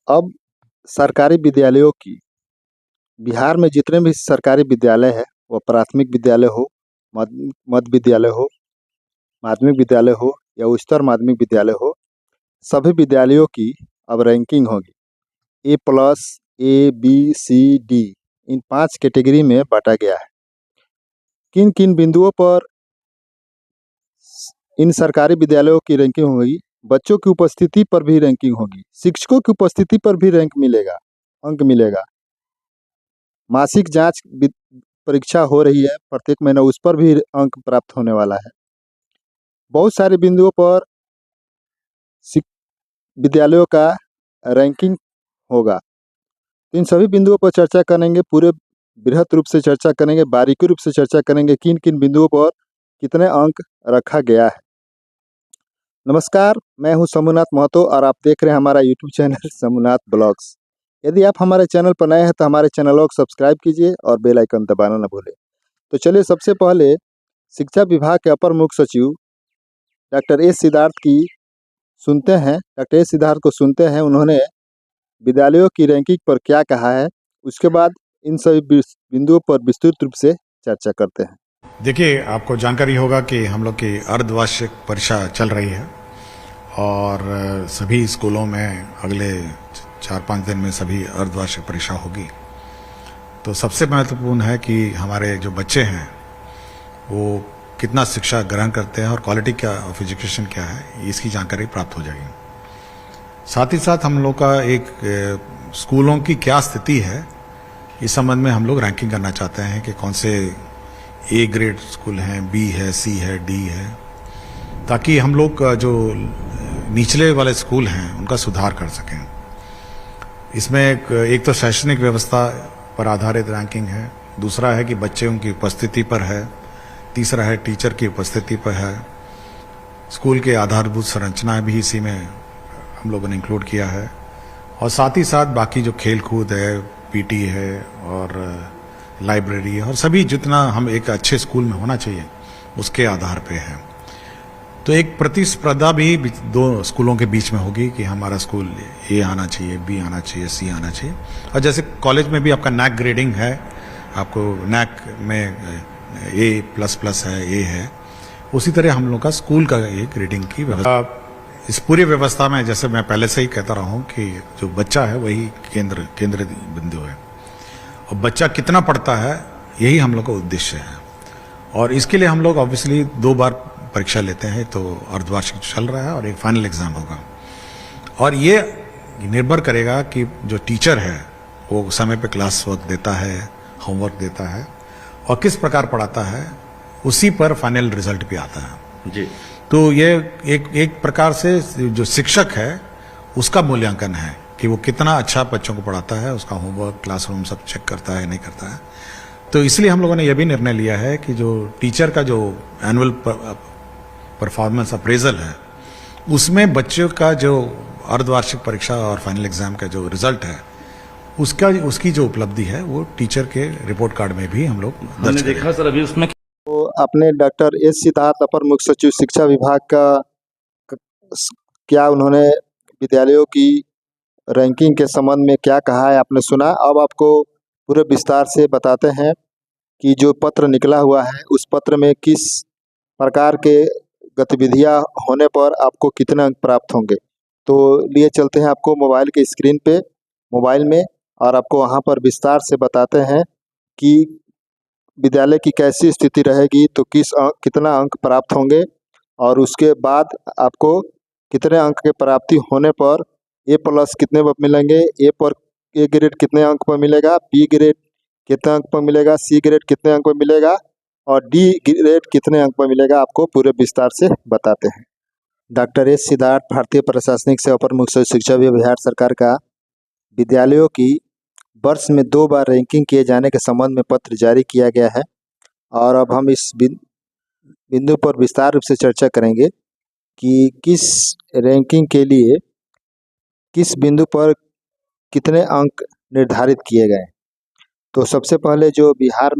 अब सरकारी विद्यालयों की बिहार में जितने भी सरकारी विद्यालय है, वह प्राथमिक विद्यालय हो, मध्य विद्यालय हो, माध्यमिक विद्यालय हो या उच्चतर माध्यमिक विद्यालय हो, सभी विद्यालयों की अब रैंकिंग होगी। ए प्लस, ए, बी, सी, डी, इन 5 कैटेगरी में बांटा गया है। किन किन बिंदुओं पर इन सरकारी विद्यालयों की रैंकिंग होगी? बच्चों की उपस्थिति पर भी रैंकिंग होगी, शिक्षकों की उपस्थिति पर भी रैंक मिलेगा, अंक मिलेगा। मासिक जांच परीक्षा हो रही है प्रत्येक महीना, उस पर भी अंक प्राप्त होने वाला है। बहुत सारे बिंदुओं पर विद्यालयों का रैंकिंग होगा। इन सभी बिंदुओं पर चर्चा करेंगे, पूरे बृहद रूप से चर्चा करेंगे, बारीकी रूप से चर्चा करेंगे किन किन बिंदुओं पर कितने अंक रखा गया है। नमस्कार, मैं हूं शंभुनाथ महतो और आप देख रहे हैं हमारा यूट्यूब चैनल शंभुनाथ ब्लॉग्स। यदि आप हमारे चैनल पर नए हैं तो हमारे चैनल को सब्सक्राइब कीजिए और बेल आइकन दबाना न भूलें। तो चलिए सबसे पहले शिक्षा विभाग के अपर मुख्य सचिव डॉक्टर एस सिद्धार्थ की सुनते हैं। डॉक्टर एस सिद्धार्थ को सुनते हैं, उन्होंने विद्यालयों की रैंकिंग पर क्या कहा है। उसके बाद इन सभी बिंदुओं पर विस्तृत रूप से चर्चा करते हैं। देखिए, आपको जानकारी होगा कि हम लोग की अर्धवार्षिक परीक्षा चल रही है और सभी स्कूलों में अगले 4-5 दिन में सभी अर्धवार्षिक परीक्षा होगी। तो सबसे महत्वपूर्ण है कि हमारे जो बच्चे हैं वो कितना शिक्षा ग्रहण करते हैं और क्वालिटी क्या ऑफ एजुकेशन क्या है, इसकी जानकारी प्राप्त हो जाएगी। साथ ही साथ हम लोग का एक स्कूलों की क्या स्थिति है, इस संबंध में हम लोग रैंकिंग करना चाहते हैं कि कौन से ए ग्रेड स्कूल हैं, बी है, सी है, डी है, ताकि हम लोग जो निचले वाले स्कूल हैं उनका सुधार कर सकें। इसमें एक तो शैक्षणिक व्यवस्था पर आधारित रैंकिंग है, दूसरा है कि बच्चों की उपस्थिति पर है, तीसरा है टीचर की उपस्थिति पर है, स्कूल के आधारभूत संरचनाएं भी इसी में हम लोगों ने इंक्लूड किया है, और साथ ही साथ बाकी जो खेल कूद है, पीटी है और लाइब्रेरी है, और सभी जितना हम एक अच्छे स्कूल में होना चाहिए उसके आधार पे है। तो एक प्रतिस्पर्धा भी दो स्कूलों के बीच में होगी कि हमारा स्कूल ए आना चाहिए, बी आना चाहिए, सी आना चाहिए। और जैसे कॉलेज में भी आपका नैक ग्रेडिंग है, आपको नैक में A++ है, ए है, उसी तरह हम लोग का स्कूल का एक ग्रेडिंग की व्यवस्था। इस पूरी व्यवस्था में जैसे मैं पहले से ही कहता रहा हूं कि जो बच्चा है वही केंद्र बिंदु है, और बच्चा कितना पढ़ता है यही हम लोग का उद्देश्य है। और इसके लिए हम लोग ऑब्वियसली 2 बार परीक्षा लेते हैं, तो अर्धवार्षिक चल रहा है और एक फाइनल एग्जाम होगा। और ये निर्भर करेगा कि जो टीचर है वो समय पे क्लास वर्क देता है, होमवर्क देता है और किस प्रकार पढ़ाता है, उसी पर फाइनल रिजल्ट भी आता है जी। तो ये एक प्रकार से जो शिक्षक है उसका मूल्यांकन है कि वो कितना अच्छा बच्चों को पढ़ाता है, उसका होमवर्क, क्लासरूम सब चेक करता है, नहीं करता है। तो इसलिए हम लोगों ने यह भी निर्णय लिया है कि जो टीचर का जो एनुअल परफॉर्मेंस अप्रेजल है, उसमें बच्चों का जो अर्धवार्षिक परीक्षा और फाइनल एग्जाम का जो रिजल्ट है उसकी जो उपलब्धि है वो टीचर के रिपोर्ट कार्ड में भी हम लोग हमने देखा सर अभी उसमें। तो आपने डॉक्टर एस सिद्धार्थ अपर मुख्य सचिव शिक्षा विभाग का क्या उन्होंने विद्यालयों की रैंकिंग के संबंध में क्या कहा है आपने सुना। अब आपको पूरे विस्तार से बताते हैं कि जो पत्र निकला हुआ है उस पत्र में किस प्रकार के गतिविधियां होने पर आपको कितने अंक प्राप्त होंगे। तो लिए चलते हैं आपको मोबाइल के स्क्रीन पे, मोबाइल में, और आपको वहां पर विस्तार से बताते हैं कि विद्यालय की कैसी स्थिति रहेगी, तो कितना अंक प्राप्त होंगे, और उसके बाद आपको कितने अंक के प्राप्ति होने पर A+ कितने पर मिलेंगे, ए ग्रेड कितने अंक पर मिलेगा, बी ग्रेड कितने अंक पर मिलेगा, सी ग्रेड कितने अंक पर मिलेगा और डी ग्रेड कितने अंक पर मिलेगा, आपको पूरे विस्तार से बताते हैं। डॉक्टर एस सिद्धार्थ, भारतीय प्रशासनिक सेवा अपर मुख्य सचिव शिक्षा विभाग, बिहार सरकार का विद्यालयों की वर्ष में 2 बार रैंकिंग किए जाने के संबंध में पत्र जारी किया गया है। और अब हम इस बिंदु पर विस्तार रूप से चर्चा करेंगे कि किस रैंकिंग के लिए किस बिंदु पर कितने अंक निर्धारित किए गए। तो सबसे पहले जो बिहार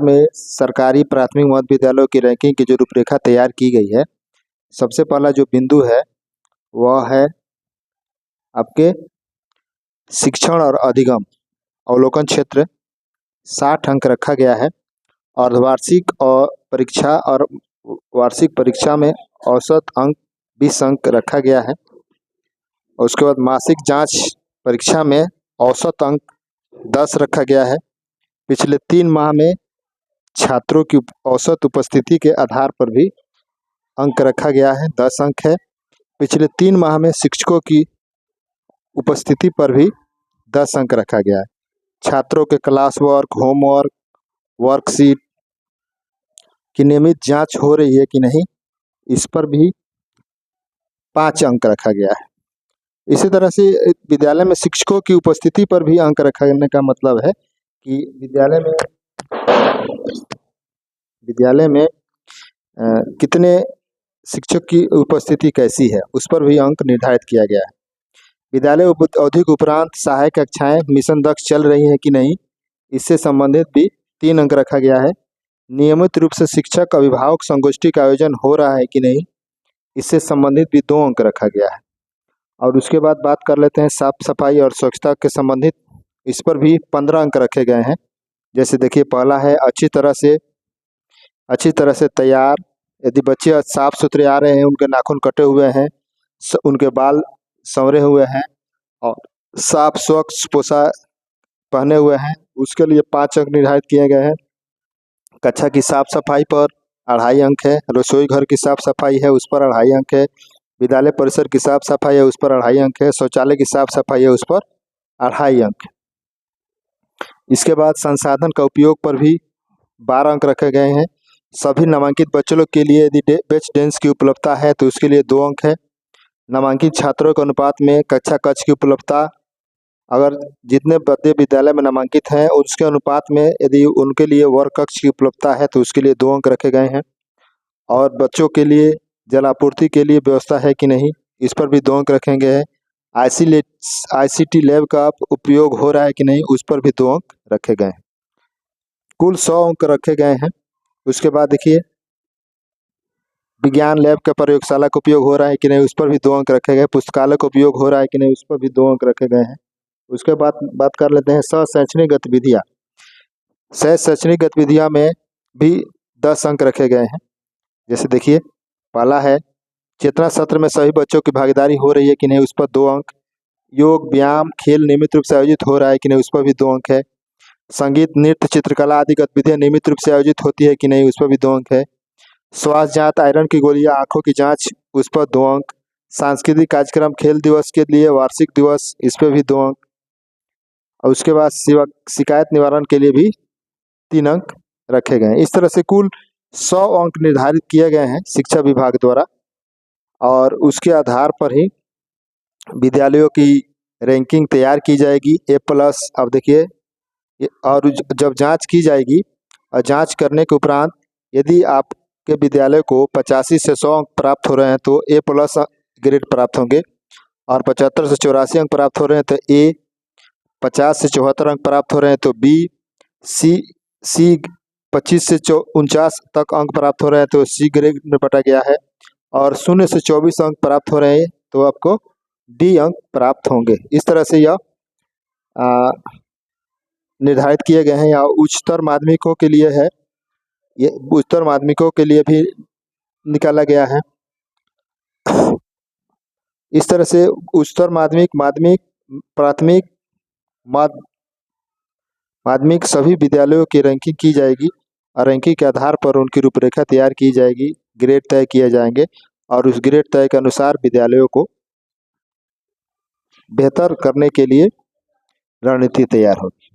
में सरकारी प्राथमिक मध्य विद्यालयों की रैंकिंग की जो रूपरेखा तैयार की गई है, सबसे पहला जो बिंदु है वह है आपके शिक्षण और अधिगम अवलोकन क्षेत्र, 60 अंक रखा गया है। अर्धवार्षिक और परीक्षा और वार्षिक परीक्षा में औसत अंक 20 अंक रखा गया है। और उसके बाद मासिक जांच परीक्षा में औसत अंक 10 रखा गया है। पिछले 3 माह में छात्रों की औसत उपस्थिति के आधार पर भी अंक रखा गया है, 10 अंक है। पिछले 3 माह में शिक्षकों की उपस्थिति पर भी 10 अंक रखा गया है। छात्रों के क्लास वर्क, होमवर्क, वर्कशीट की नियमित जांच हो रही है कि नहीं, इस पर भी 5 अंक रखा गया है। इसी तरह से विद्यालय में शिक्षकों की उपस्थिति पर भी अंक रखने का मतलब है कि विद्यालय में कितने शिक्षक की उपस्थिति कैसी है, उस पर भी अंक निर्धारित किया गया है। विद्यालय अवधि उपरांत सहायक कक्षाएं मिशन दक्ष चल रही हैं कि नहीं, इससे संबंधित भी 3 अंक रखा गया है। नियमित रूप से शिक्षक अभिभावक संगोष्ठी का आयोजन हो रहा है कि नहीं, इससे संबंधित भी 2 अंक रखा गया है। और उसके बाद बात कर लेते हैं साफ सफाई और स्वच्छता के संबंधित, इस पर भी 15 अंक रखे गए हैं। जैसे देखिए, पहला है अच्छी तरह से तैयार। यदि बच्चे साफ सुथरे आ रहे हैं, उनके नाखून कटे हुए हैं, उनके बाल संवरे हुए हैं और साफ स्वच्छ पोशाक पहने हुए हैं, उसके लिए 5 अंक निर्धारित किए गए हैं। कक्षा की साफ सफाई पर 2.5 अंक है। रसोई घर की साफ सफाई है, उस पर 2.5 अंक है। विद्यालय परिसर की साफ सफाई है, उस पर 2.5 अंक है। शौचालय की साफ सफाई है, उस पर 2.5 अंक। इसके बाद संसाधन का उपयोग पर भी 12 अंक रखे गए हैं। सभी नामांकित बच्चों के लिए यदि बेंच डेस्क की उपलब्धता है तो उसके लिए 2 अंक है। नामांकित छात्रों के अनुपात में कक्षा कक्ष की उपलब्धता, अगर जितने बच्चे विद्यालय में नामांकित हैं उसके अनुपात में यदि उनके लिए वर्ग कक्ष की उपलब्धता है तो उसके लिए 2 अंक रखे गए हैं। और बच्चों के लिए जल आपूर्ति के लिए व्यवस्था है कि नहीं, इस पर भी 2 अंक रखे गए हैं। ICT लैब का उपयोग हो रहा है कि नहीं, उस पर भी 2 अंक रखे गए हैं। कुल 100 अंक रखे गए हैं। उसके बाद देखिए, विज्ञान लैब का प्रयोगशाला का उपयोग हो रहा है कि नहीं, उस पर भी 2 अंक रखे गए। पुस्तकालय का उपयोग हो रहा है कि नहीं, उस पर भी 2 अंक रखे गए हैं। उसके बाद बात कर लेते हैं शैक्षणिक गतिविधियाँ। शैक्षणिक गतिविधियाँ में भी 10 अंक रखे गए हैं। जैसे देखिए, पहला है चेतना सत्र में सभी बच्चों की भागीदारी हो रही है कि नहीं, उस पर 2 अंक। योग, व्यायाम, खेल नियमित रूप से आयोजित हो रहा है कि नहीं, उस पर भी 2 अंक है। संगीत, नृत्य, चित्रकला आदि गतिविधियाँ नियमित रूप से आयोजित होती है कि नहीं, उस पर भी 2 अंक है। स्वास्थ्य जांच, आयरन की गोलियां, आंखों की जांच, उस पर 2 अंक। सांस्कृतिक कार्यक्रम, खेल दिवस के लिए वार्षिक दिवस, इस पर भी 2 अंक। और उसके बाद शिकायत निवारण के लिए भी 3 अंक रखे गए हैं। इस तरह से कुल 100 अंक निर्धारित किए गए हैं शिक्षा विभाग द्वारा, और उसके आधार पर ही विद्यालयों की रैंकिंग तैयार की जाएगी A+। अब देखिए, और जब जांच की जाएगी और जांच करने के उपरांत यदि आपके विद्यालय को 85 से 100 अंक प्राप्त हो रहे हैं तो A+ ग्रेड प्राप्त होंगे, और 75 से 84 अंक प्राप्त हो रहे हैं तो A, 50 से 74 अंक प्राप्त हो रहे हैं तो B, C 25 से 49 तक अंक प्राप्त हो रहे हैं तो C ग्रेड में बटा गया है, और 0 से 24 अंक प्राप्त हो रहे हैं तो आपको D अंक प्राप्त होंगे। इस तरह से यह निर्धारित किए गए हैं। या उच्चतर माध्यमिकों के लिए है, ये उच्चतर माध्यमिकों के लिए भी निकाला गया है। इस तरह से उच्चतर माध्यमिक, प्राथमिक, माध्यमिक सभी विद्यालयों की रैंकिंग की जाएगी, और रैंकिंग के आधार पर उनकी रूपरेखा तैयार की जाएगी, ग्रेड तय किए जाएंगे, और उस ग्रेड तय के अनुसार विद्यालयों को बेहतर करने के लिए रणनीति तैयार होगी।